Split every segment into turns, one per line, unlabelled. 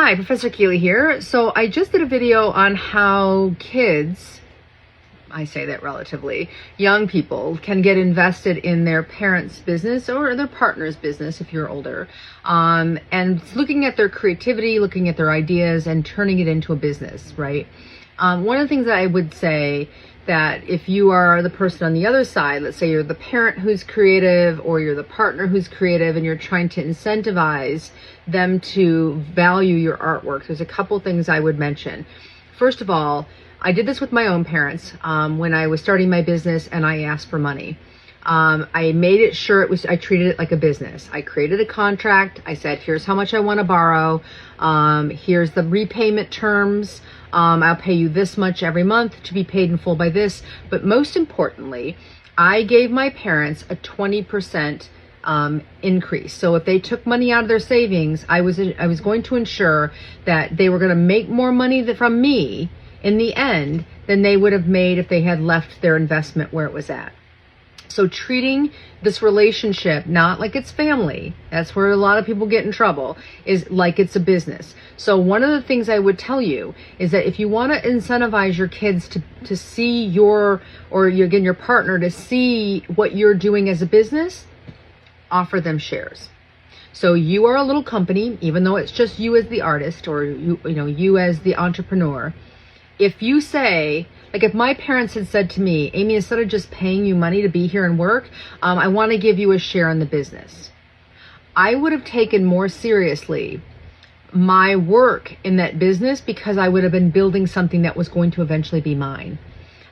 Hi, Professor Keeley here. So I just did a video on how kids, I say that relatively, young people can get invested in their parents' business or their partner's business if you're older. And looking at their creativity, looking at their ideas and turning it into a business, right? One of the things that I would say that if you are the person on the other side, let's say you're the parent who's creative or you're the partner who's creative and you're trying to incentivize them to value your artwork, there's a couple things I would mention. First of all, I did this with my own parents when I was starting my business and I asked for money. I made it sure I treated it like a business. I created a contract. I said, here's how much I want to borrow. Here's the repayment terms. I'll pay you this much every month to be paid in full by this. But most importantly, I gave my parents a 20% increase. So if they took money out of their savings, I was going to ensure that they were going to make more money from me in the end than they would have made if they had left their investment where it was at. So treating this relationship not like it's family, that's where a lot of people get in trouble, is like it's a business. So one of the things I would tell you is that if you want to incentivize your kids to see your partner to see what you're doing as a business, offer them shares. So you are a little company, even though it's just you as the artist or you as the entrepreneur. If you say, like if my parents had said to me, Amy, instead of just paying you money to be here and work, I want to give you a share in the business, I would have taken more seriously my work in that business because I would have been building something that was going to eventually be mine.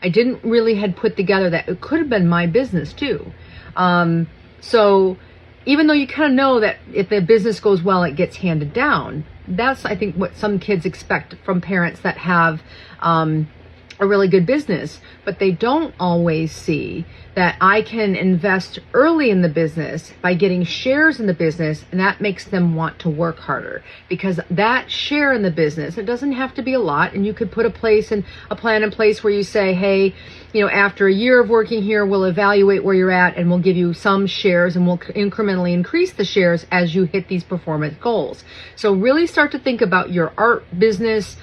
I didn't really had put together that it could have been my business too. So even though you kind of know that if the business goes well, it gets handed down, that's, I think, what some kids expect from parents that have a really good business, but they don't always see that I can invest early in the business by getting shares in the business, and that makes them want to work harder because that share in the business, it doesn't have to be a lot, and you could put a plan in place where you say, hey, after a year of working here, we'll evaluate where you're at and we'll give you some shares and we'll incrementally increase the shares as you hit these performance goals. So really start to think about your art business,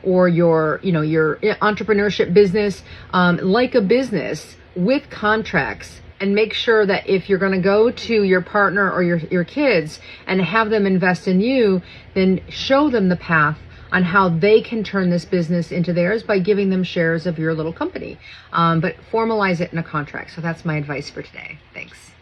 or your entrepreneurship business like a business with contracts, and make sure that if you're going to go to your partner or your kids and have them invest in you, then show them the path on how they can turn this business into theirs by giving them shares of your little company. But formalize it in a contract. So that's my advice for today. Thanks.